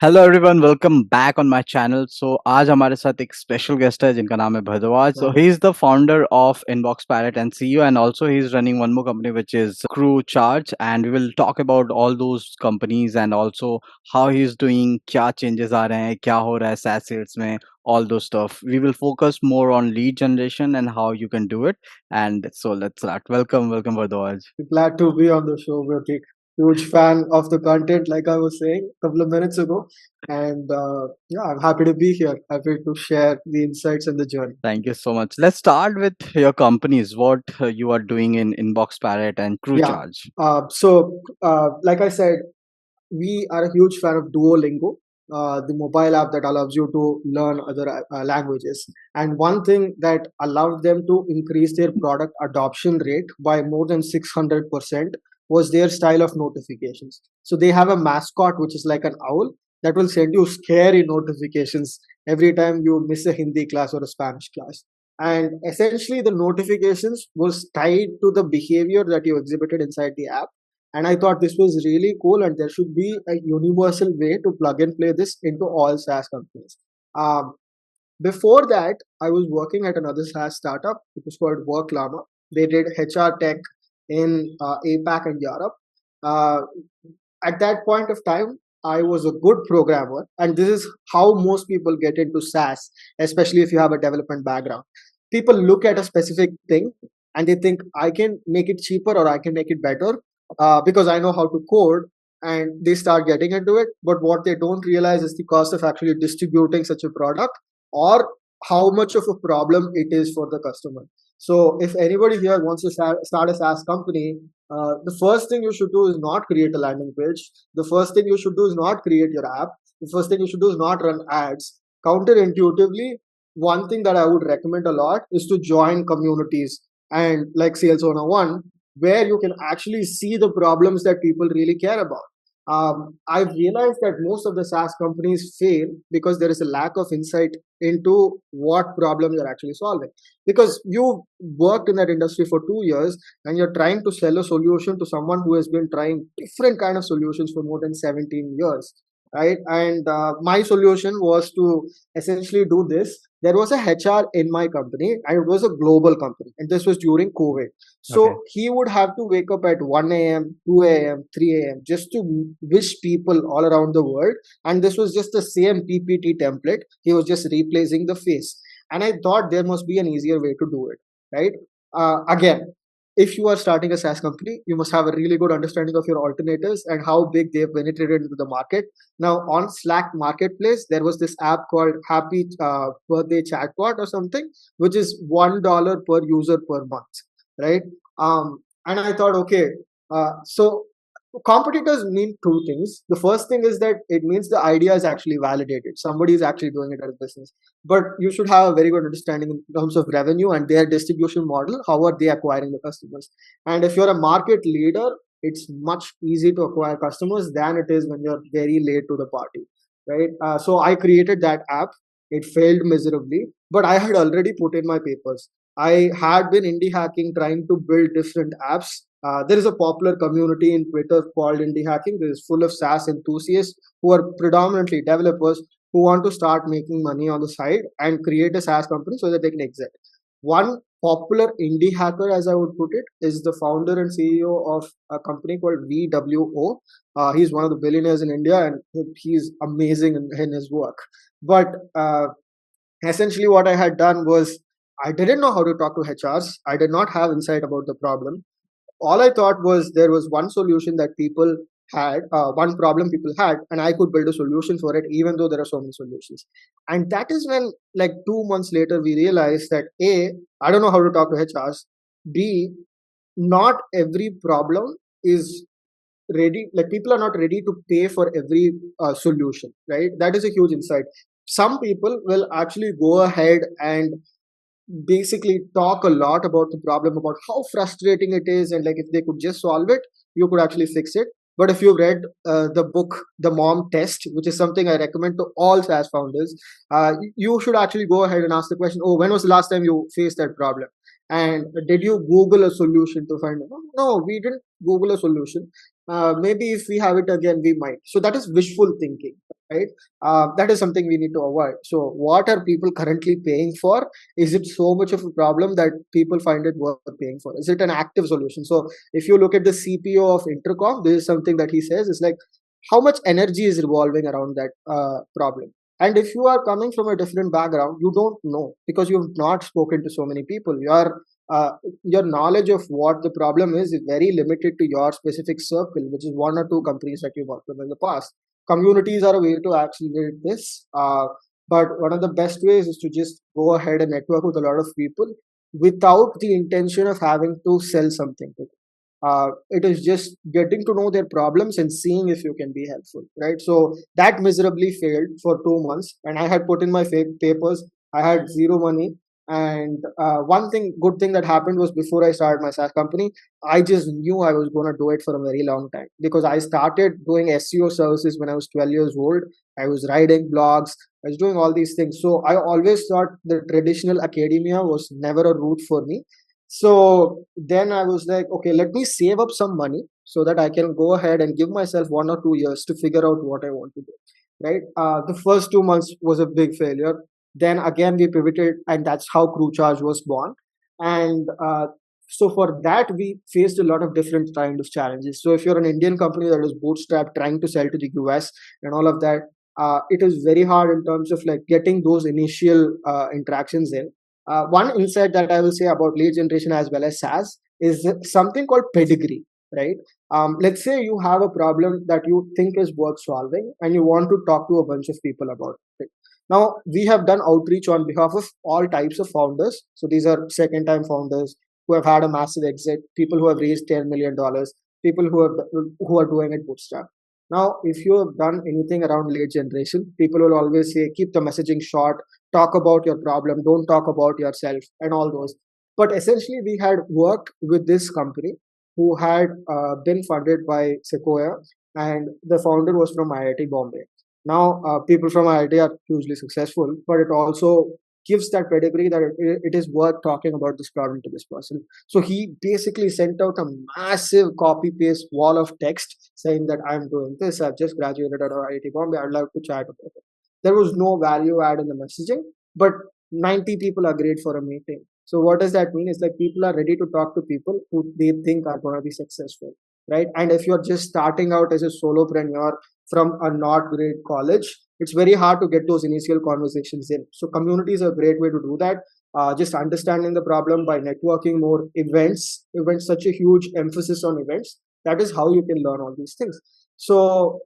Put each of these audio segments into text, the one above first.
Hello everyone, welcome back on my channel. आज हमारे साथ एक स्पेशल गेस्ट है जिनका नाम है Bharadwaj. He is the founder of Inbox Parrot and CEO, and also he is running one more company which is Crew Charge, and we will talk about all those companies and also how he is doing, क्या changes आ रहे हैं, क्या हो रहा है SaaS sales में, all those stuff. We will focus more on lead generation and how you can do it. And so let's start. Welcome Bharadwaj. Glad to be on the show, Pratik. Huge fan of the content, like I was saying a couple of minutes ago. And yeah, I'm happy to be here. Happy to share the insights and the journey. Thank you so much. Let's start with your companies, what you are doing in Inbox Parrot and Crew Yeah. Charge. Like I said, we are a huge fan of Duolingo, the mobile app that allows you to learn other languages. And one thing that allowed them to increase their product adoption rate by more than 600% was their style of notifications. So they have a mascot, which is like an owl that will send you scary notifications every time you miss a Hindi class or a Spanish class. And essentially, the notifications was tied to the behavior that you exhibited inside the app, and I thought this was really cool, and there should be a universal way to plug and play this into all SaaS companies. Um, Before that, I was working at another SaaS startup. It was called Worklama. They did HR tech in APAC and Europe. Uh, at that point of time, I was a good programmer, and this is how most people get into SaaS, especially if you have a development background. People look at a specific thing and they think I can make it cheaper or I can make it better because I know how to code, and they start getting into it. But what they don't realize is the cost of actually distributing such a product, or how much of a problem it is for the customer. So if anybody here wants to start a SaaS company, the first thing you should do is not create a landing page. The first thing you should do is not create your app. The first thing you should do is not run ads. Counterintuitively, one thing that I would recommend a lot is to join communities and like Sales 101, where you can actually see the problems that people really care about. I've realized that most of the SaaS companies fail because there is a lack of insight into what problem you're actually solving. Because you worked in that industry for 2 years and you're trying to sell a solution to someone who has been trying different kind of solutions for more than 17 years, right? And my solution was to essentially do this. There was a HR in my company, and it was a global company, and this was during COVID. So Okay. he would have to wake up at 1 a.m., 2 a.m., 3 a.m. just to wish people all around the world. And this was just the same PPT template. He was just replacing the face. And I thought there must be an easier way to do it, right? Again, if you are starting a SaaS company, you must have a really good understanding of your alternatives and how big they've penetrated into the market. Now, on Slack Marketplace, there was this app called Happy Birthday Chatbot or something, which is $1 per user per month, right? And I thought, okay, so competitors mean two things. The first thing is that it means the idea is actually validated. Somebody is actually doing it as a business. But you should have a very good understanding in terms of revenue and their distribution model. How are they acquiring the customers? And if you're a market leader, it's much easier to acquire customers than it is when you're very late to the party, right? So I created that app. It failed miserably, but I had already put in my papers. I had been indie hacking, trying to build different apps. There is a popular community in Twitter called indie hacking. This is full of SaaS enthusiasts who are predominantly developers who want to start making money on the side and create a SaaS company so that they can exit. One popular indie hacker, as I would put it, is the founder and CEO of a company called VWO. He's one of the billionaires in India, and he's amazing in his work. But essentially, what I had done was I didn't know how to talk to HRs. I did not have insight about the problem. All I thought was there was one solution that people had, one problem people had, and I could build a solution for it, even though there are so many solutions. And that is when, like 2 months later, we realized that A, I don't know how to talk to HRs. B, not every problem is ready, like people are not ready to pay for every solution, right? That is a huge insight. Some people will actually go ahead and basically talk a lot about the problem, about how frustrating it is, and like if they could just solve it, you could actually fix it. But if you read the book The Mom Test, which is something I recommend to all SaaS founders, you should actually go ahead and ask the question, oh, when was the last time you faced that problem, and did you Google a solution to find it? No, we didn't Google a solution. maybe if we have it again, we might. So that is wishful thinking, right? That is something we need to avoid. So what are people currently paying for? Is it so much of a problem that people find it worth paying for? Is it an active solution? So if you look at the CPO of Intercom, this is something that he says is like, how much energy is revolving around that problem? And if you are coming from a different background, you don't know because you've not spoken to so many people. Uh, your knowledge of what the problem is very limited to your specific circle, which is one or two companies that you've worked with in the past. Communities are a way to accelerate this, but one of the best ways is to just go ahead and network with a lot of people without the intention of having to sell something to them. It is just getting to know their problems and seeing if you can be helpful, right? So that miserably failed for 2 months, and I had put in my fake papers. I had zero money, and one thing, good thing that happened was before I started my SaaS company, I just knew I was going to do it for a very long time because I started doing SEO services when I was 12 years old. I was writing blogs. I was doing all these things. So I always thought the traditional academia was never a route for me. So then I was like, okay, let me save up some money so that I can go ahead and give myself 1 or 2 years to figure out what I want to do. Right. The first 2 months was a big failure. Then again, we pivoted, and that's how Crew Charge was born. And so for that, we faced a lot of different kind of challenges. So if you're an Indian company that is bootstrapped, trying to sell to the US and all of that, it is very hard in terms of like getting those initial interactions in. One insight that I will say about lead generation as well as SaaS is something called pedigree, right? Let's say you have a problem that you think is worth solving and you want to talk to a bunch of people about it. Now, we have done outreach on behalf of all types of founders. So these are second time founders who have had a massive exit, people who have raised $10 million, people who are doing it bootstrap. Now, if you have done anything around lead generation, people will always say, keep the messaging short, talk about your problem, don't talk about yourself, and all those. But essentially, we had worked with this company who had been funded by Sequoia, and the founder was from IIT Bombay. Now, people from IIT are hugely successful, but it also gives that pedigree that it is worth talking about this problem to this person. So he basically sent out a massive copy paste wall of text saying that I'm doing this, I've just graduated at IIT Bombay, I'd love to chat about it. There was no value add in the messaging, but 90 people agreed for a meeting. So what does that mean? It's like people are ready to talk to people who they think are going to be successful, right? And if you're just starting out as a solopreneur from a not great college, it's very hard to get those initial conversations in. So community is a great way to do that. Just understanding the problem by networking more, events, such a huge emphasis on events. That is how you can learn all these things. So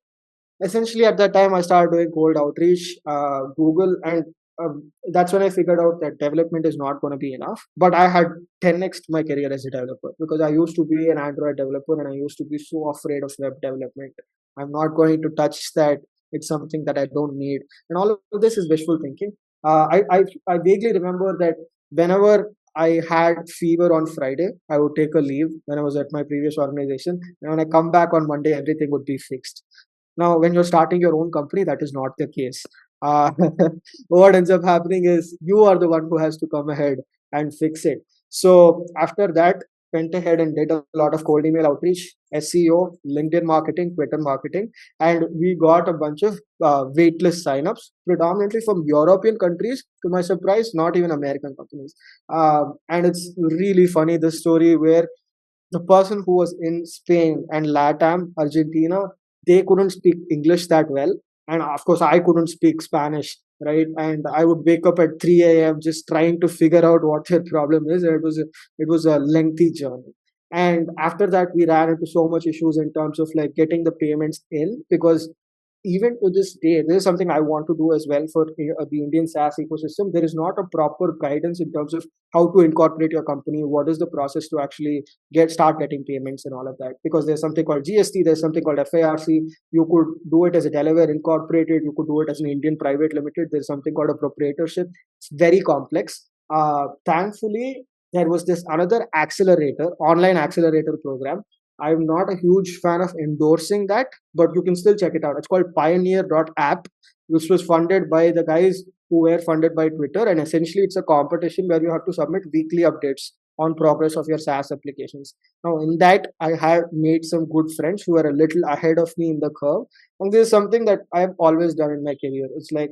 essentially at that time I started doing cold outreach, Google, and that's when I figured out that development is not going to be enough. But I had 10x my career as a developer because I used to be an Android developer and I used to be so afraid of web development. I'm not going to touch that. It's something that I don't need, and all of this is wishful thinking. I vaguely remember that whenever I had fever on Friday, I would take a leave when I was at my previous organization, and when I come back on Monday, everything would be fixed. Now, when you're starting your own company, that is not the case. Uh, what ends up happening is you are the one who has to come ahead and fix it. So after that, went ahead and did a lot of cold email outreach, SEO, LinkedIn marketing, Twitter marketing, and we got a bunch of waitlist signups, predominantly from European countries. To my surprise, not even American companies. And it's really funny, this story where the person who was in Spain and Latam, Argentina, they couldn't speak English that well. And of course, I couldn't speak Spanish, right? And I would wake up at 3 a.m. just trying to figure out what their problem is. And it was a lengthy journey. And after that, we ran into so much issues in terms of like getting the payments in because even to this day, this is something I want to do as well for the Indian SaaS ecosystem. There is not a proper guidance in terms of how to incorporate your company. What is the process to actually start getting payments and all of that? Because there's something called GST, there's something called FARC. You could do it as a Delaware incorporated. You could do it as an Indian private limited. There's something called a proprietorship. It's very complex. Thankfully, there was this another accelerator, online accelerator program. I'm not a huge fan of endorsing that, but you can still check it out. It's called Pioneer.app, which was funded by the guys who were funded by Twitter. And essentially, it's a competition where you have to submit weekly updates on progress of your SaaS applications. Now, in that, I have made some good friends who are a little ahead of me in the curve. And this is something that I've always done in my career. It's like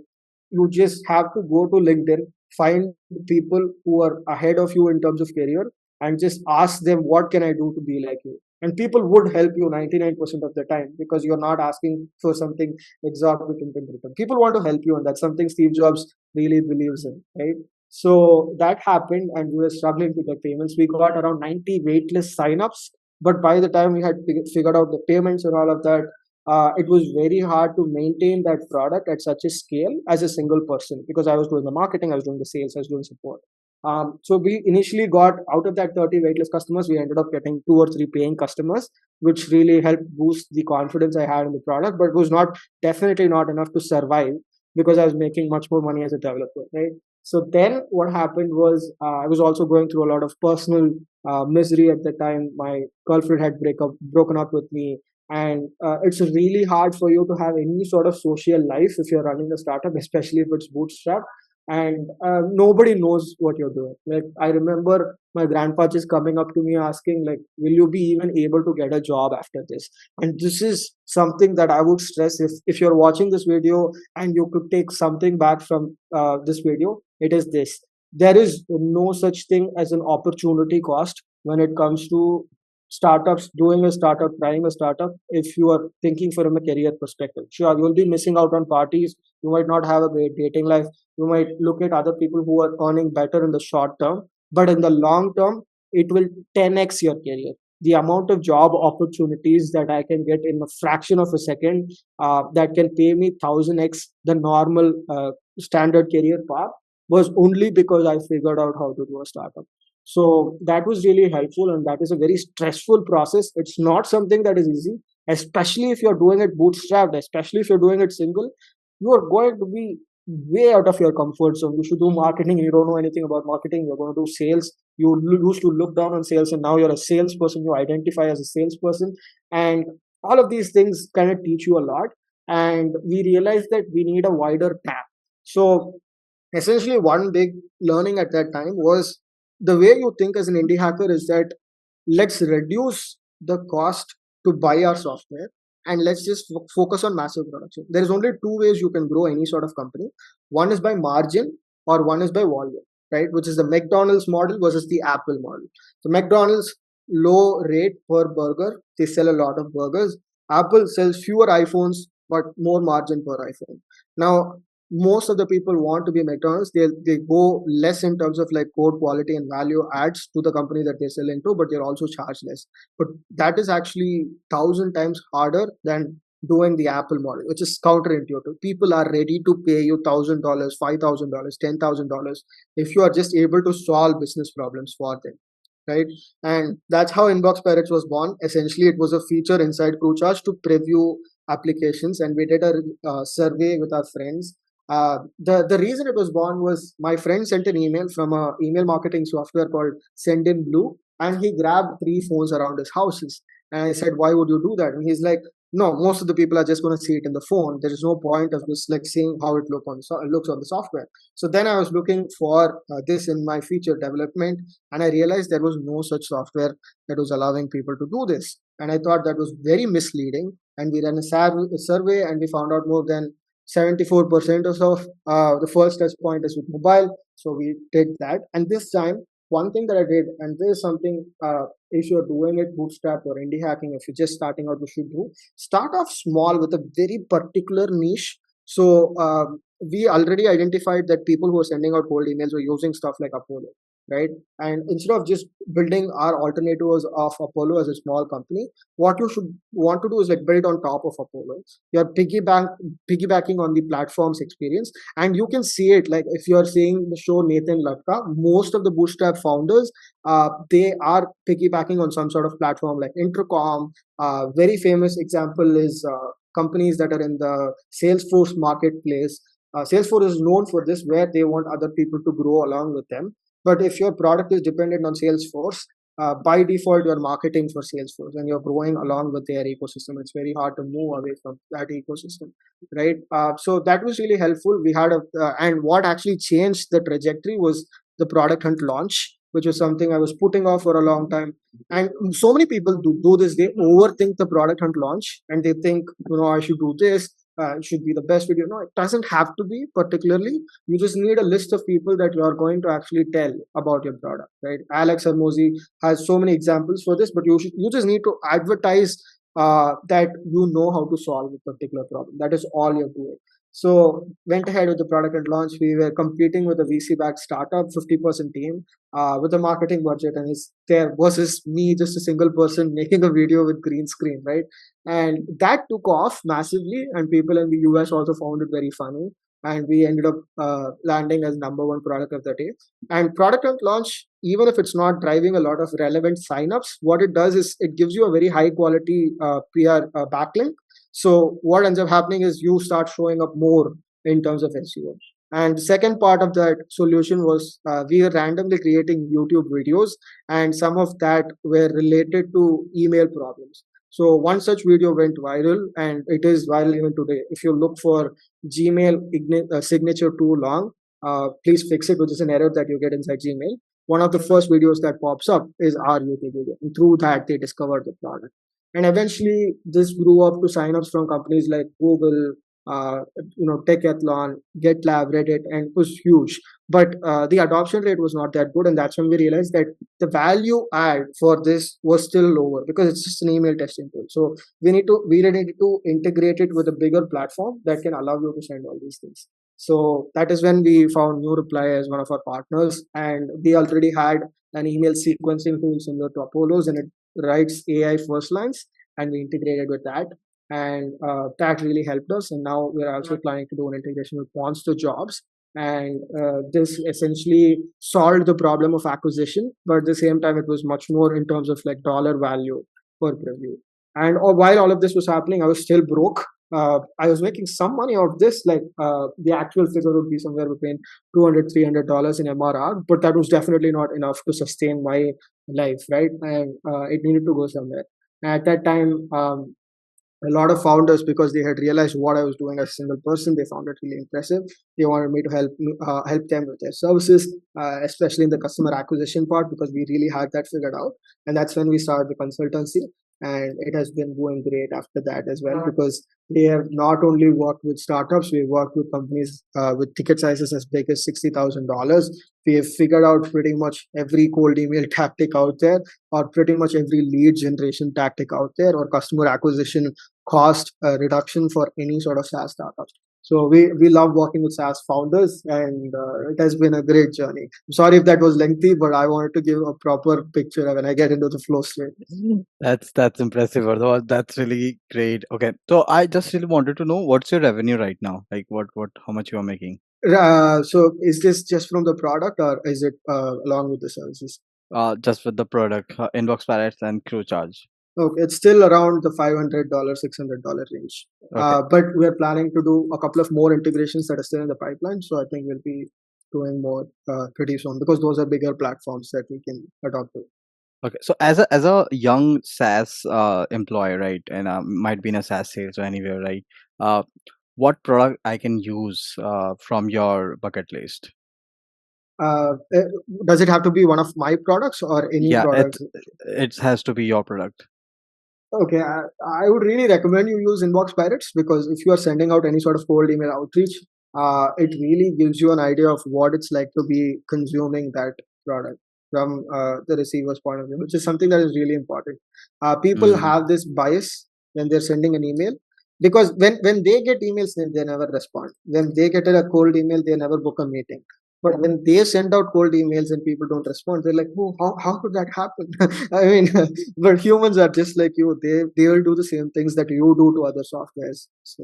you just have to go to LinkedIn, find people who are ahead of you in terms of career, and just ask them, what can I do to be like you? And people would help you 99% of the time, because you're not asking for something exorbitant in return. People want to help you, and that's something Steve Jobs really believes in, right? So that happened, and we were struggling to get payments. We got around 90 waitlist signups, but by the time we had figured out the payments and all of that, it was very hard to maintain that product at such a scale as a single person, because I was doing the marketing, I was doing the sales, I was doing support. So we initially got, out of that 30 waitlist customers, we ended up getting 2 or 3 paying customers, which really helped boost the confidence I had in the product, but it was not, definitely not enough to survive, because I was making much more money as a developer, right? So then what happened was, I was also going through a lot of personal misery at the time. My girlfriend had broken up with me, and it's really hard for you to have any sort of social life if you're running a startup, especially if it's bootstrap, and nobody knows what you're doing. Like, I remember my grandpa just coming up to me asking, like, will you be even able to get a job after this? And this is something that I would stress. If you're watching this video and you could take something back from this video, it is this: there is no such thing as an opportunity cost when it comes to startups, doing a startup, trying a startup. If you are thinking from a career perspective, sure, you'll be missing out on parties, you might not have a great dating life, you might look at other people who are earning better in the short term, but in the long term, it will 10x your career. The amount of job opportunities that I can get in a fraction of a second, that can pay me 1000x the normal standard career path, was only because I figured out how to do a startup. So that was really helpful, and that is a very stressful process. It's not something that is easy, especially if you're doing it bootstrapped, especially if you're doing it single. You are going to be way out of your comfort zone. You should do marketing, you don't know anything about marketing. You're going to do sales. Used to look down on sales, and now you're a salesperson. You identify as a salesperson, and all of these things kind of teach you a lot. And we realized that we need a wider tap. So essentially, one big learning at that time was, the way you think as an indie hacker is that let's reduce the cost to buy our software, and let's just focus on massive production. There is only two ways you can grow any sort of company. One is by margin, or one is by volume, right? Which is the McDonald's model versus the Apple model. The McDonald's, low rate per burger, they sell a lot of burgers. Apple sells fewer iPhones but more margin per iPhone. Now, most of the people want to be McDonald's. They go less in terms of like code quality and value adds to the company that they sell into, but they're also charged less. But that is actually 1,000 times harder than doing the Apple model, which is counterintuitive. People are ready to pay you $1,000, $5,000, $10,000 if you are just able to solve business problems for them, right? And that's how Inbox Pirates was born. Essentially, it was a feature inside CrewCharge to preview applications, and we did a survey with our friends. The reason it was born was, my friend sent an email from a email marketing software called Send in Blue, and he grabbed 3 phones around his houses. And I said, why would you do that? And he's like, no, most of the people are just going to see it in the phone. There is no point of just like seeing how it looks on the software. So then I was looking for this in my feature development, and I realized there was no such software that was allowing people to do this. And I thought that was very misleading. And we ran a survey, and we found out more than 74% of the first touch point is with mobile. So we did that. And this time, one thing that I did, and this is something, if you're doing it bootstrap or indie hacking, if you're just starting out, you should do, start off small with a very particular niche. So we already identified that people who are sending out cold emails were using stuff like Apollo, right? And instead of just building our alternatives of Apollo as a small company, what you should want to do is like build on top of Apollo. You're piggybacking on the platform's experience, and you can see it. Like, if you're seeing the show Nathan Latka, most of the bootstrap founders, they are piggybacking on some sort of platform like Intercom. Very famous example is companies that are in the Salesforce marketplace. Salesforce is known for this, where they want other people to grow along with them. But if your product is dependent on Salesforce, by default, you're marketing for Salesforce and you're growing along with their ecosystem. It's very hard to move away from that ecosystem, right? So that was really helpful. We had and what actually changed the trajectory was the product hunt launch. which was something I was putting off for a long time. And so many people do this. They overthink the product and launch, and they think, I should do this. It should be the best video. No, it doesn't have to be particularly. You just need a list of people that you are going to actually tell about your product, right? Alex Hermosi has so many examples for this, but you just need to advertise that you know how to solve a particular problem. That is all you're doing. So went ahead with the product and launch. We were competing with a VC-backed startup, 50% team, with a marketing budget, and it's there versus me, just a single person making a video with green screen, right? And that took off massively, and people in the US also found it very funny. And we ended up landing as number one product of the day. And product and launch, even if it's not driving a lot of relevant signups, what it does is it gives you a very high quality PR backlink. So what ends up happening is you start showing up more in terms of SEO. And the second part of that solution was we were randomly creating YouTube videos, and some of that were related to email problems. So one such video went viral, and it is viral even today. If you look for Gmail signature too long, please fix it, which is an error that you get inside Gmail. One of the first videos that pops up is our YouTube video, and through that they discovered the product. And eventually, this grew up to signups from companies like Google, Decathlon, GitLab, Reddit, and it was huge. But the adoption rate was not that good, and that's when we realized that the value add for this was still lower because it's just an email testing tool. So we really need to integrate it with a bigger platform that can allow you to send all these things. So that is when we found New Reply as one of our partners, and they already had an email sequencing tool similar to Apollo's, and it writes AI first lines, and we integrated with that, and that really helped us. And now we're also planning to do an integration with Pawns to Jobs, and this essentially solved the problem of acquisition, but at the same time, it was much more in terms of like dollar value per preview. And while all of this was happening, I was still broke. I was making some money out of this, like the actual figure would be somewhere between $200-300 in MRR, but that was definitely not enough to sustain my life, right? And it needed to go somewhere. At that time, a lot of founders, because they had realized what I was doing as a single person, they found it really impressive. They wanted me to help them with their services, especially in the customer acquisition part, because we really had that figured out. And that's when we started the consultancy. And it has been going great after that as well, because they have not only worked with startups, we've worked with companies with ticket sizes as big as $60,000. We have figured out pretty much every cold email tactic out there, or pretty much every lead generation tactic out there, or customer acquisition cost reduction for any sort of SaaS startup. So we love working with SaaS founders, and it has been a great journey. I'm sorry if that was lengthy, but I wanted to give a proper picture when I get into the flow state. That's impressive, Bharadwaj. That's really great. Okay, so I just really wanted to know what's your revenue right now? Like how much you are making? So is this just from the product, or is it along with the services? Just with the product, inbox palettes and crew charge. Okay, it's still around the $500, $600 range. Okay. But we're planning to do a couple of more integrations that are still in the pipeline. So I think we'll be doing more pretty soon, because those are bigger platforms that we can adopt to. Okay, so as a young SaaS employee, right, and might be in a SaaS sales or anywhere, right? Uh, what product I can use from your bucket list? Does it have to be one of my products or any Yeah, product? it has to be your product. Okay, I would really recommend you use Inbox Pirates, because if you are sending out any sort of cold email outreach, it really gives you an idea of what it's like to be consuming that product from the receiver's point of view, which is something that is really important. People Mm. have this bias when they're sending an email, because when they get emails, they never respond. When they get a cold email, they never book a meeting. But when they send out cold emails and people don't respond, they're like, "Oh, how could that happen?" I mean, but humans are just like you. They will do the same things that you do to other softwares. So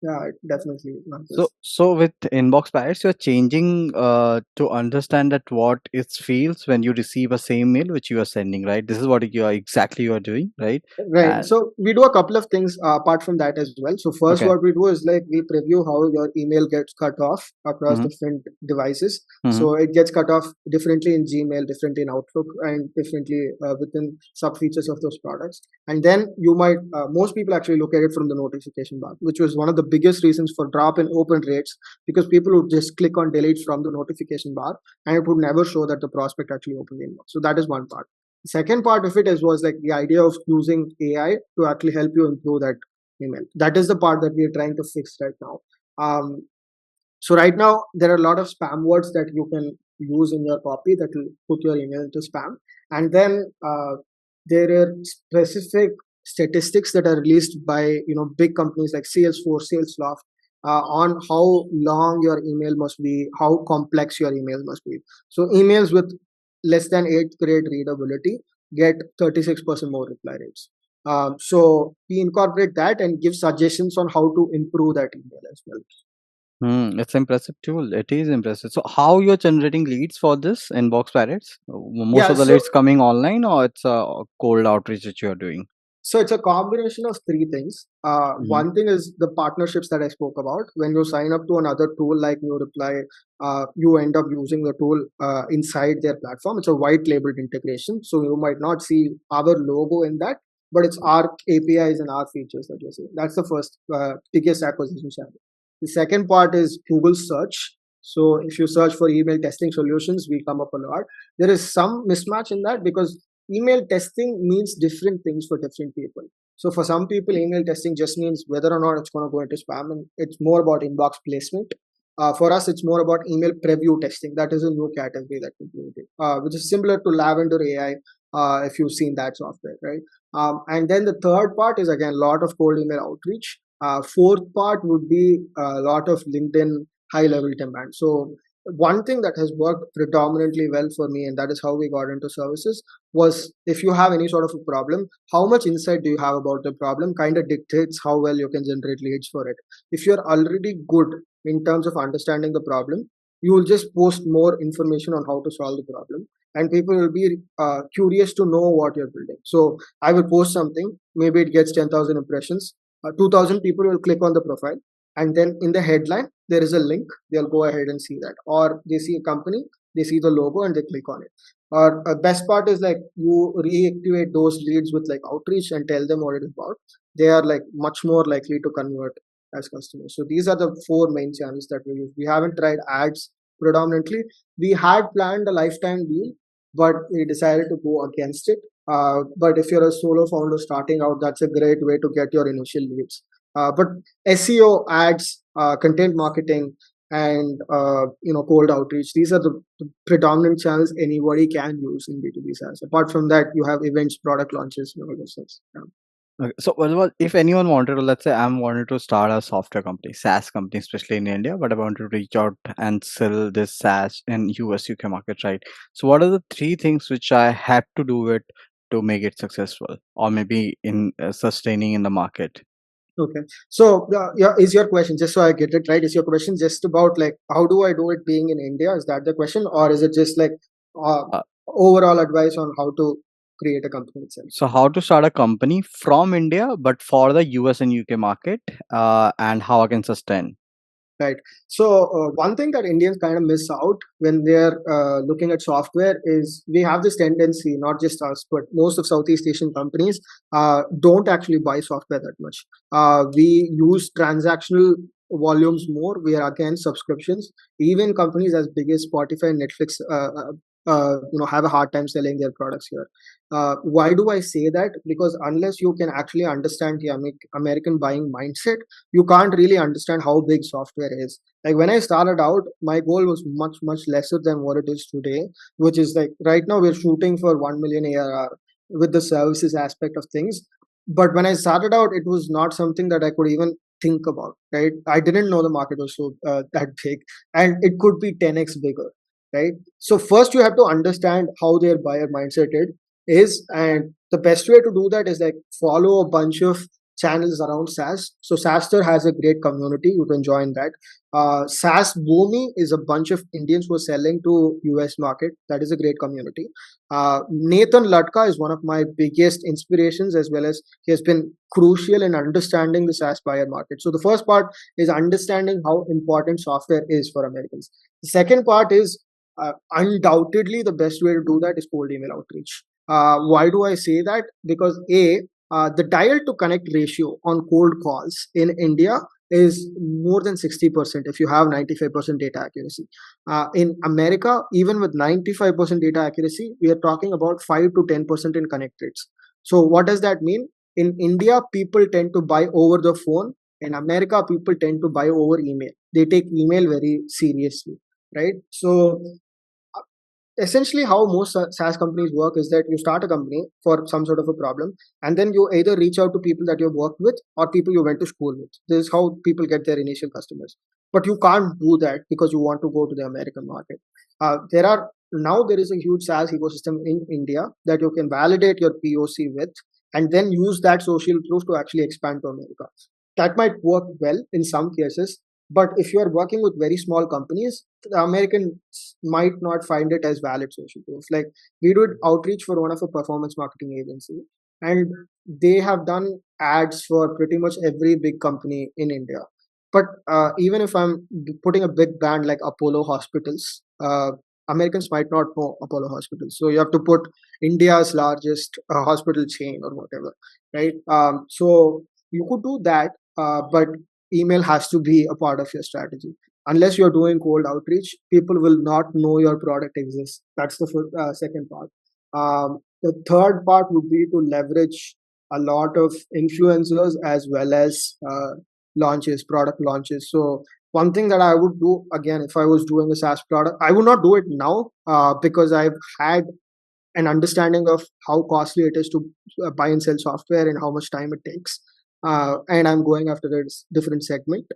yeah, it definitely matters. So with inbox pirates, you're changing to understand that what it feels when you receive a same mail which you are sending, right? This is what you are doing, right? Right. And So we do a couple of things apart from that as well. So first, okay. what we do is like we preview how your email gets cut off across Mm-hmm. different devices. Mm-hmm. So it gets cut off differently in Gmail, differently in Outlook, and differently within sub features of those products. And then you might most people actually look at it from the notification bar, which was one of the biggest reasons for drop in open rates, because people would just click on delete from the notification bar and it would never show that the prospect actually opened the inbox. So that is one part. The second part of it was like the idea of using AI to actually help you improve that email. That is the part that we are trying to fix right now. So right now there are a lot of spam words that you can use in your copy that will put your email into spam, and then there are specific statistics that are released by big companies like Salesforce, Salesloft, on how long your email must be, how complex your email must be. So emails with less than 8th grade readability get 36% more reply rates. So we incorporate that and give suggestions on how to improve that email as well. It's impressive tool. It is impressive. So how you're generating leads for this inbox pirates? Most Yeah, of the so leads coming online, or it's a cold outreach that you're doing? So it's a combination of three things. Hmm. One thing is the partnerships that I spoke about. When you sign up to another tool like New Reply, you end up using the tool inside their platform. It's a white labeled integration. So you might not see our logo in that, but it's our APIs and our features that you see. That's the first biggest acquisition channel. The second part is Google search. So if you search for email testing solutions, we come up a lot. There is some mismatch in that because email testing means different things for different people. So for some people, email testing just means whether or not it's going to go into spam, and it's more about inbox placement. For us, it's more about email preview testing. That is a new category that we created, which is similar to Lavender AI, if you've seen that software, right? And then the third part is again a lot of cold email outreach. Fourth part would be a lot of LinkedIn high level demand. So one thing that has worked predominantly well for me, and that is how we got into services, was if you have any sort of a problem, how much insight do you have about the problem kind of dictates how well you can generate leads for it. If you're already good in terms of understanding the problem, you will just post more information on how to solve the problem, and people will be curious to know what you're building. So I will post something, maybe it gets 10,000 impressions, 2,000 people will click on the profile, and then in the headline there is a link, they'll go ahead and see that, or they see a company, they see the logo and they click on it. Or best part is like you reactivate those leads with like outreach and tell them what it is about, they are like much more likely to convert as customers. So these are the four main channels that we use. We haven't tried ads predominantly. We had planned a lifetime deal, but we decided to go against it. But if you're a solo founder starting out, that's a great way to get your initial leads. But SEO, ads, content marketing, and cold outreach, these are the predominant channels anybody can use in B2B SaaS. Apart from that, you have events, product launches, and all those things. Yeah. Okay. So, if anyone wanted to, let's say, I'm wanted to start a software company, SaaS company, especially in India, but I want to reach out and sell this SaaS in US, UK market, right? So, what are the three things which I have to do it to make it successful, or maybe in sustaining in the market? Okay. So, yeah, is your question, just so I get it right, is your question just about like how do I do it being in India? Is that the question, or is it just like uh, Uh, overall advice on how to create a company itself? so, how to start a company from India, but for the US and UK market, and how I can sustain? Right. So one thing that Indians kind of miss out when they're looking at software is we have this tendency, not just us, but most of Southeast Asian companies don't actually buy software that much. We use transactional volumes more. We are against subscriptions. Even companies as big as Spotify and Netflix, have a hard time selling their products here. Why do I say that? Because unless you can actually understand the American buying mindset, you can't really understand how big software is. Like when I started out, my goal was much, much lesser than what it is today, which is like right now we're shooting for 1 million ARR with the services aspect of things. But when I started out, it was not something that I could even think about, right? I didn't know the market was so that big, and it could be 10x bigger, right? So first you have to understand how their buyer mindset is, and the best way to do that is like follow a bunch of channels around SaaS. So SaaSter has a great community. You can join that. SaaS Boomi is a bunch of Indians who are selling to US market. That is a great community. Nathan Latka is one of my biggest inspirations, as well as he has been crucial in understanding the SaaS buyer market. So the first part is understanding how important software is for Americans. The second part is undoubtedly the best way to do that is cold email outreach. Why do I say that? Because the dial to connect ratio on cold calls in India is more than 60% if you have 95% data accuracy. In America, even with 95% data accuracy, we are talking about 5 to 10% in connect rates. So what does that mean? In India, people tend to buy over the phone. In America, people tend to buy over email. They take email very seriously, right? So essentially how most SaaS companies work is that you start a company for some sort of a problem, and then you either reach out to people that you've worked with or people you went to school with. This is how people get their initial customers. But you can't do that because you want to go to the American market. There is a huge SaaS ecosystem in India that you can validate your POC with, and then use that social proof to actually expand to America. That might work well in some cases, but if you are working with very small companies, the Americans might not find it as valid social proof. Like, we did outreach for one of a performance marketing agency, and they have done ads for pretty much every big company in India. But even if I'm putting a big brand like Apollo Hospitals, Americans might not know Apollo Hospitals. So you have to put India's largest hospital chain or whatever, right? So you could do that, but email has to be a part of your strategy. Unless you're doing cold outreach, people will not know your product exists. That's the second part. The third part would be to leverage a lot of influencers as well as launches, product launches. So one thing that I would do, again, if I was doing a SaaS product, I would not do it now because I've had an understanding of how costly it is to buy and sell software and how much time it takes. And I'm going after a different segment.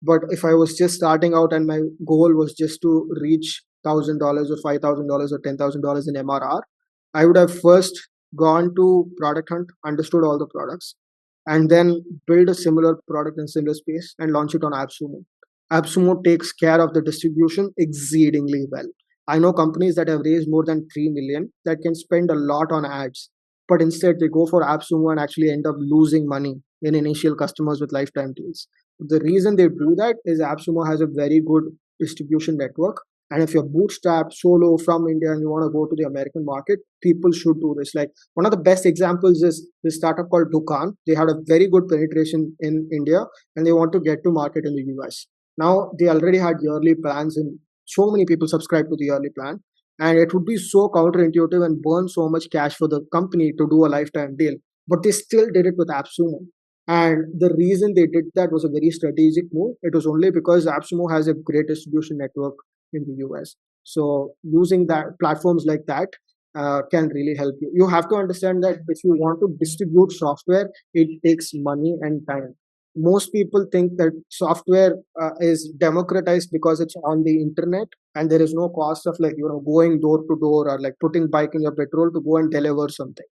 But if I was just starting out and my goal was just to reach $1,000 or $5,000 or $10,000 in MRR, I would have first gone to Product Hunt, understood all the products, and then build a similar product in similar space and launch it on AppSumo. AppSumo takes care of the distribution exceedingly well. I know companies that have raised more than 3 million that can spend a lot on ads, but instead they go for AppSumo and actually end up losing money in initial customers with lifetime deals. The reason they do that is AppSumo has a very good distribution network. And if you're bootstrapped solo from India and you want to go to the American market, people should do this. Like, one of the best examples is this startup called Dukan. They had a very good penetration in India and they want to get to market in the US. Now they already had yearly plans and so many people subscribe to the yearly plan. And it would be so counterintuitive and burn so much cash for the company to do a lifetime deal. But they still did it with AppSumo. And the reason they did that was a very strategic move. It was only because AppSumo has a great distribution network in the US. So using that platforms like that can really help you. You have to understand that if you want to distribute software, it takes money and time. Most people think that software is democratized because it's on the internet and there is no cost of, like, going door to door or like putting bike in your petrol to go and deliver something.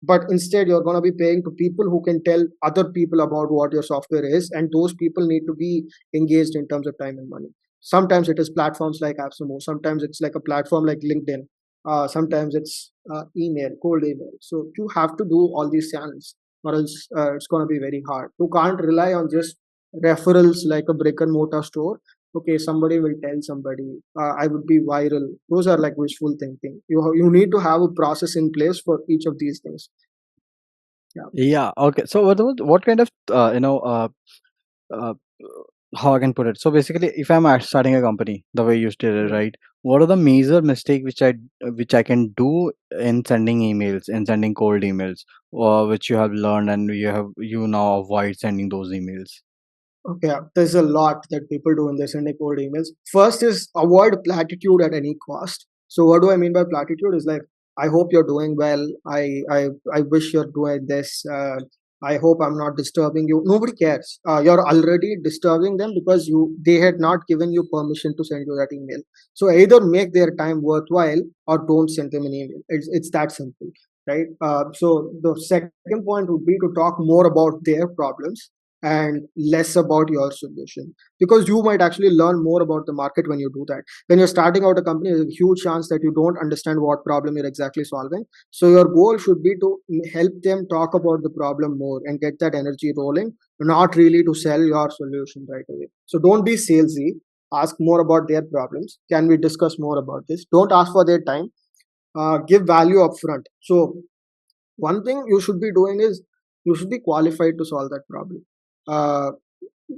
But instead you're going to be paying to people who can tell other people about what your software is, and those people need to be engaged in terms of time and money. Sometimes it is platforms like AppSumo, sometimes it's like a platform like LinkedIn, sometimes it's email, cold email. So you have to do all these channels, or else it's going to be very hard. You can't rely on just referrals like a brick and mortar store. Okay, somebody will tell somebody, I would be viral. Those are like wishful thinking. You need to have a process in place for each of these things. Yeah. Yeah. Okay. So what kind of uh, how I can put it? So basically, if I'm starting a company, the way you stated, Yeah. right? What are the major mistake which I can do in sending emails, in sending cold emails, or which you have learned and you now avoid sending those emails? Okay, yeah. There's a lot that people do when they're sending cold emails. First is avoid platitude at any cost. So what do I mean by platitude? Is like, I hope you're doing well. I wish you're doing this. I hope I'm not disturbing you. Nobody cares. You're already disturbing them because they had not given you permission to send you that email. So either make their time worthwhile or don't send them an email. It's that simple, right? So the second point would be to talk more about their problems and less about your solution, because you might actually learn more about the market when you do that. When you're starting out a company, there's a huge chance that you don't understand what problem you're exactly solving. So your goal should be to help them talk about the problem more and get that energy rolling, not really to sell your solution right away. So don't be salesy. Ask more about their problems. Can we discuss more about this? Don't ask for their time. Give value upfront. So one thing you should be doing is you should be qualified to solve that problem. uh,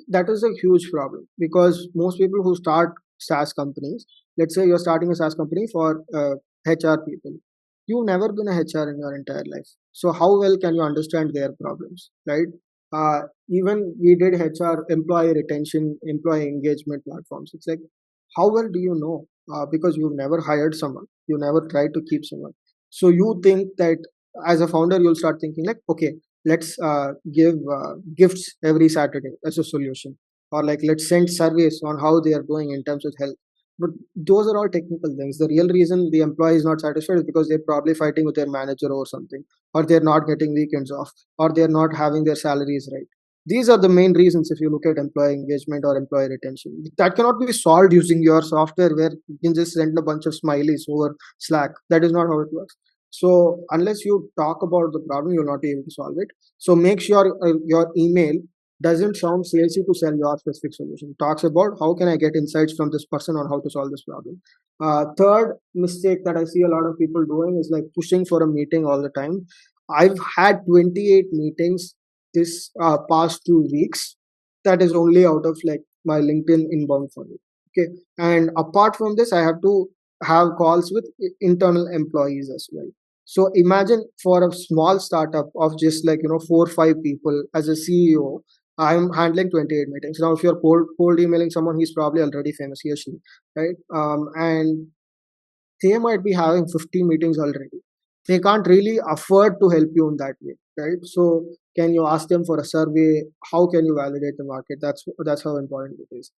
that is a huge problem, because most people who start SaaS companies, let's say you're starting a SaaS company for HR people, you've never been a HR in your entire life. So how well can you understand their problems, right? Even we did HR, employee retention, employee engagement platforms. It's like, how well do you know? Because you've never hired someone, you never tried to keep someone. So you think that as a founder, you'll start thinking like, okay, let's give gifts every Saturday as a solution, or like let's send surveys on how they are doing in terms of health. But those are all technical things. The real reason the employee is not satisfied is because they're probably fighting with their manager or something, or they're not getting weekends off, or they're not having their salaries right. These are the main reasons if you look at employee engagement or employee retention. That cannot be solved using your software where you can just send a bunch of smileys over Slack. That is not how it works. So unless you talk about the problem, you'll not be able to solve it. So make sure your email doesn't sound salesy to sell your specific solution. It talks about how can I get insights from this person on how to solve this problem. Third mistake that I see a lot of people doing is like pushing for a meeting all the time. I've had 28 meetings this past 2 weeks. That is only out of like my LinkedIn inbound funnel. Okay, and apart from this, I have to have calls with internal employees as well. So imagine for a small startup of just like 4 or 5 people, as a CEO, I'm handling 28 meetings. Now, if you're cold emailing someone, he's probably already famous, he or she, right? And they might be having 50 meetings already. They can't really afford to help you in that way, right? So can you ask them for a survey? How can you validate the market? That's how important it is.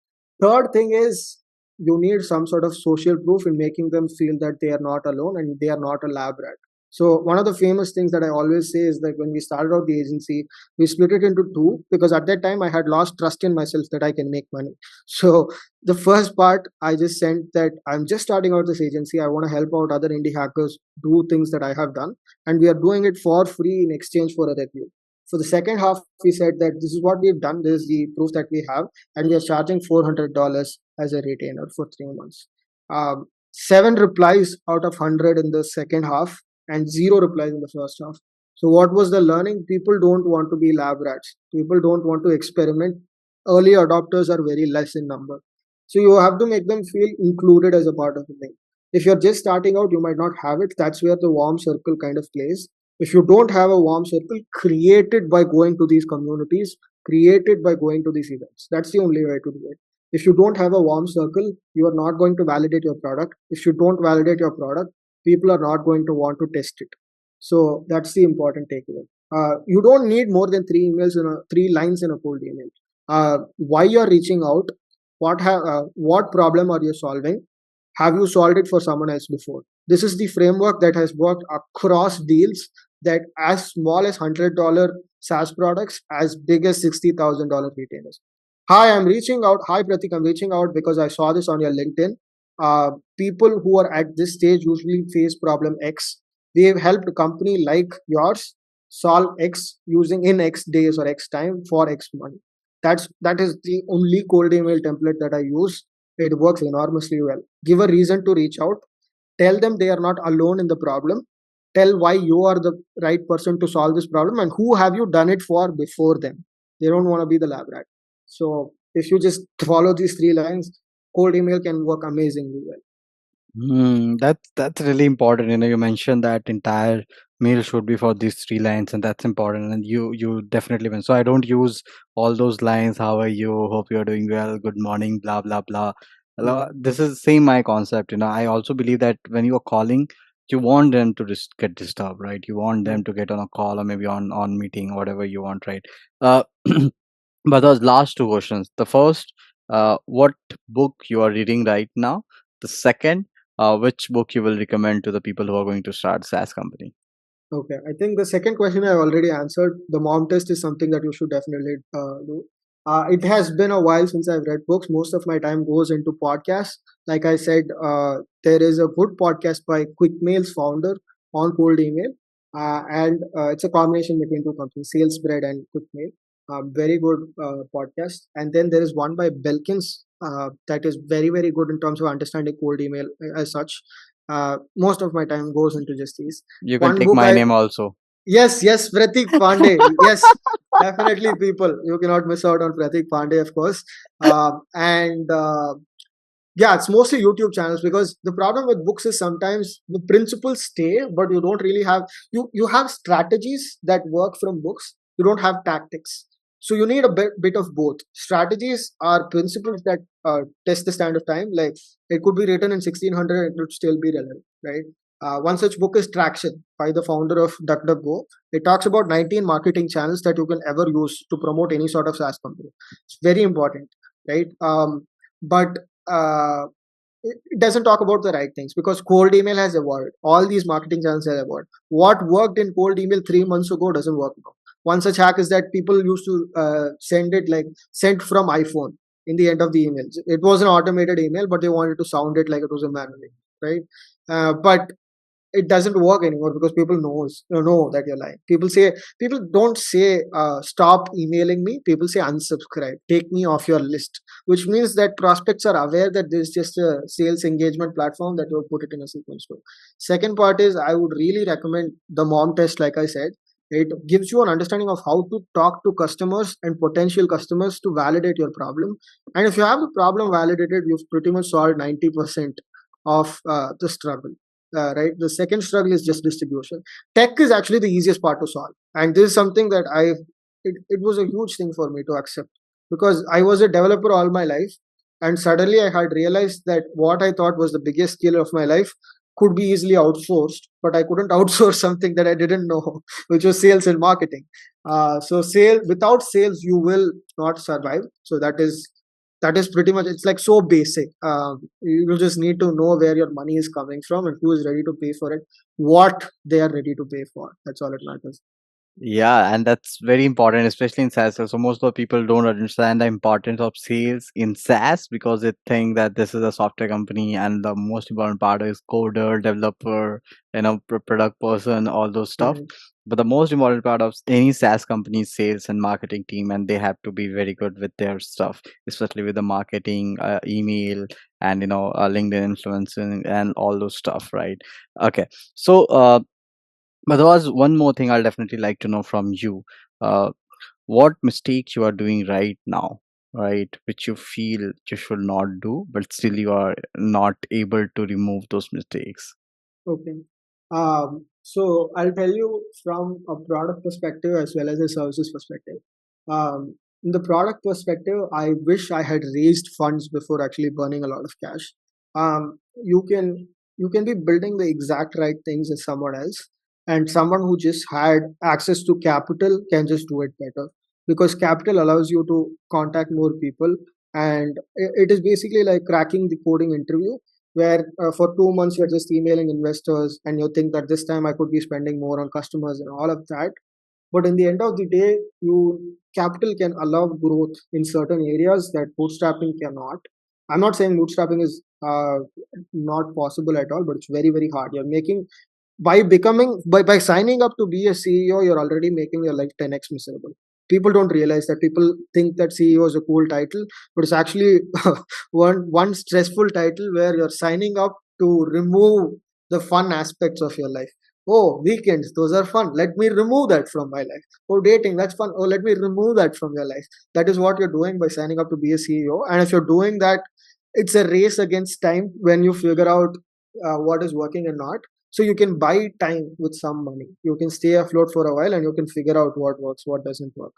Third thing is, you need some sort of social proof in making them feel that they are not alone and they are not a lab rat. So one of the famous things that I always say is that when we started out the agency, we split it into two, because at that time I had lost trust in myself that I can make money. So the first part, I just sent that I'm just starting out this agency. I want to help out other indie hackers do things that I have done, and we are doing it for free in exchange for a review. For the second half, we said that this is what we've done, this is the proof that we have, and we are charging $400 as a retainer for 3 months. 7 replies out of 100 in the second half, and 0 replies in the first half. So what was the learning? People don't want to be lab rats. People don't want to experiment. Early adopters are very less in number. So you have to make them feel included as a part of the thing. If you're just starting out, you might not have it. That's where the warm circle kind of plays. If you don't have a warm circle, create it by going to these communities, create it by going to these events. That's the only way to do it. If you don't have a warm circle, you are not going to validate your product. If you don't validate your product, people are not going to want to test it. So that's the important takeaway. You don't need more than 3 lines in a cold email. Why you're reaching out, what problem are you solving, have you solved it for someone else before? This is the framework that has worked across deals, that as small as $100 SaaS products, as big as $60,000 retailers. Hi, I'm reaching out. Hi, Pratik, I'm reaching out because I saw this on your LinkedIn. People who are at this stage usually face problem X. They've helped a company like yours solve X using in X days or X time for X money. That is the only cold email template that I use. It works enormously well. Give a reason to reach out. Tell them they are not alone in the problem. Tell why you are the right person to solve this problem and who have you done it for before them. They don't want to be the lab rat. So if you just follow these 3 lines, cold email can work amazingly well. That's really important. You mentioned that entire meal should be for these 3 lines, and that's important. And you definitely win. So I don't use all those lines. How are you? Hope you're doing well. Good morning. Blah blah blah. Yeah. This is same my concept. I also believe that when you are calling, you want them to just get disturbed, right? You want Yeah. them to get on a call or maybe on meeting, whatever you want, right? Uh, but those last two questions. The first, what book you are reading right now? The second, which book you will recommend to the people who are going to start SaaS company? Okay, I think the second question I've already answered. The mom test is something that you should definitely do. It has been a while since I've read books. Most of my time goes into podcasts. Like I said, there is a good podcast by QuickMail's founder on cold email, and it's a combination between two companies, SalesBread and QuickMail. Very good podcast. And then there is one by Belkins that is very very good in terms of understanding cold email as such. Most of my time goes into just these. You can One take book my I name also. Yes, Pratik Pandey. Yes, definitely, people. You cannot miss out on Pratik Pandey, of course. And yeah, it's mostly YouTube channels, because the problem with books is sometimes the principles stay, but you don't really have you have strategies that work from books. You don't have tactics, so you need a bit of both. Strategies are principles that test the stand of time. Like, it could be written in 1600, it would still be relevant, right? One such book is Traction by the founder of DuckDuckGo. It talks about 19 marketing channels that you can ever use to promote any sort of SaaS company. It's very important, right? But uh, it doesn't talk about the right things, because cold email has evolved. All these marketing channels have evolved. What worked in cold email 3 months ago doesn't work now. One such hack is that people used to send it like sent from iPhone in the end of the email. It was an automated email, but they wanted to sound it like it was a manual email, right? But it doesn't work anymore, because people know that you're lying. People don't say stop emailing me. People say unsubscribe, take me off your list, which means that prospects are aware that this is just a sales engagement platform that will put it in a sequence to. Second part is, I would really recommend the mom test. Like I said, it gives you an understanding of how to talk to customers and potential customers to validate your problem. And if you have the problem validated, you've pretty much solved 90% of the struggle. Right, the second struggle is just distribution. Tech is actually the easiest part to solve, and this is something that it was a huge thing for me to accept, because I was a developer all my life, and suddenly I had realized that what I thought was the biggest skill of my life could be easily outsourced, but I couldn't outsource something that I didn't know, which was sales and marketing. So sale without sales, you will not survive. So that is pretty much, it's like so basic. You just need to know where your money is coming from and who is ready to pay for it, what they are ready to pay for. That's all it matters. Yeah, and that's very important, especially in SaaS. So most of the people don't understand the importance of sales in SaaS because they think that this is a software company and the most important part is coder, developer, product person, all those stuff. Mhm. But the most important part of any SaaS company is sales and marketing team, and they have to be very good with their stuff, especially with the marketing, email, and LinkedIn influencing and all those stuff, right? Okay, so but there was one more thing I'll definitely like to know from you. Uh, what mistakes you are doing right now, right? Which you feel you should not do, but still you are not able to remove those mistakes. Okay. So I'll tell you from a product perspective as well as a services perspective. In the product perspective, I wish I had raised funds before actually burning a lot of cash. You can be building the exact right things as someone else, and someone who just had access to capital can just do it better, because capital allows you to contact more people, and it is basically like cracking the coding interview, where for 2 months you're just emailing investors and you think that this time I could be spending more on customers and all of that. But in the end of the day, you capital can allow growth in certain areas that bootstrapping cannot. I'm not saying bootstrapping is not possible at all, but it's very, very hard. You're making by signing up to be a CEO, you're already making your life 10x miserable. People don't realize that. People think that CEO is a cool title, but it's actually one stressful title where you're signing up to remove the fun aspects of your life. Oh, weekends, those are fun. Let me remove that from my life. Oh, dating, that's fun. Oh, let me remove that from your life. That is what you're doing by signing up to be a CEO. And if you're doing that, it's a race against time when you figure out what is working and not. So you can buy time with some money. You can stay afloat for a while and you can figure out what works, what doesn't work.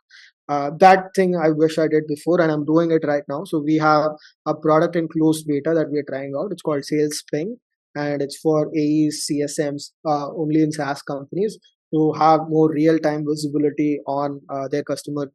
That thing I wish I did before, and I'm doing it right now. So we have a product in closed beta that we're trying out. It's called Sales Ping, and it's for AEs, CSMs, only in SaaS companies, to have more real time visibility on their customer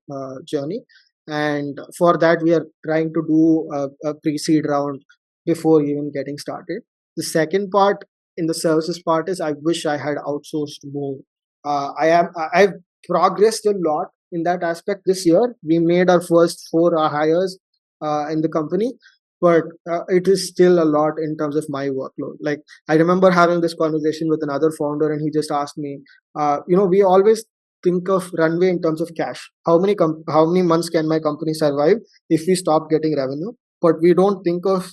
journey. And for that, we are trying to do a pre seed round before even getting started. The second part in the services part is, I wish I had outsourced more. I've progressed a lot in that aspect this year. We made our first four hires in the company, but it is still a lot in terms of my workload. Like, I remember having this conversation with another founder, and he just asked me, we always think of runway in terms of cash. How many months can my company survive if we stop getting revenue? But we don't think of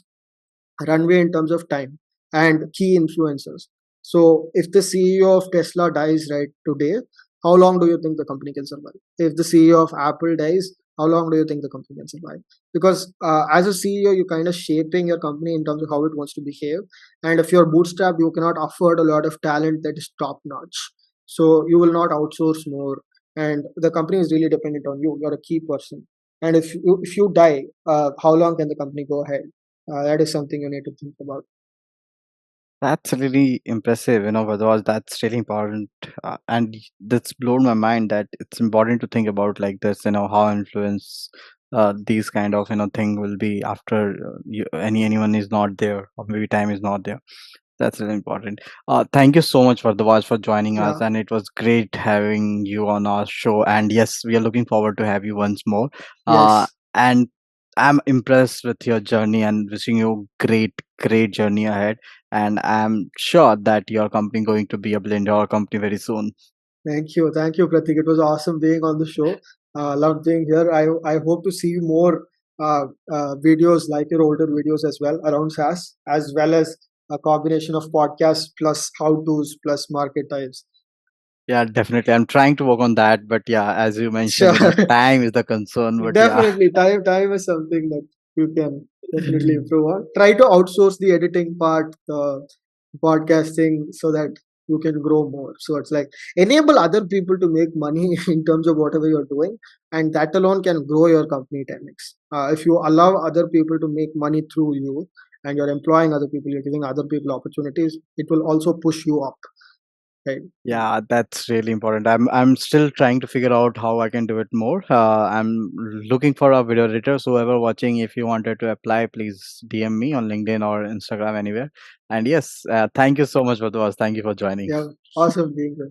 runway in terms of time and key influencers. So if the CEO of Tesla dies right today, how long do you think the company can survive? If the CEO of Apple dies, how long do you think the company can survive? Because as a CEO, you're kind of shaping your company in terms of how it wants to behave. And if you're bootstrapped, you cannot afford a lot of talent that is top notch. So you will not outsource more. And the company is really dependent on you. You're a key person. And if you die, how long can the company go ahead? That is something you need to think about. That's really impressive, Bharadwaj. That's really important. And that's blown my mind that it's important to think about like this, how influence these kind of, thing will be after anyone is not there, or maybe time is not there. That's really important. Thank you so much, Vardawaj, for joining us, Yeah. and it was great having you on our show. And yes, we are looking forward to have you once more. Yes. And I'm impressed with your journey and wishing you great, great journey ahead. And I'm sure that your company going to be a billion dollar company very soon. Thank you. Thank you, Pratik. It was awesome being on the show. Loved being here. I hope to see more videos like your older videos as well around SaaS, as well as a combination of podcasts plus how to's plus market types. Yeah, definitely. I'm trying to work on that, but yeah, as you mentioned, Sure. time is the concern. But yeah, Definitely. Time is something that you can definitely improve on. Try to outsource the editing part, the podcasting, so that you can grow more. So it's like enable other people to make money in terms of whatever you're doing, and that alone can grow your company 10x. If you allow other people to make money through you, and you're employing other people, you're giving other people opportunities, it will also push you up, right? yeah, that's really important. I'm still trying to figure out how I can do it more. I'm looking for a video editor. So whoever watching, if you wanted to apply, please DM me on LinkedIn or Instagram anywhere. And yes, thank you so much, Badwas. Thank you for joining. Yeah, awesome being here.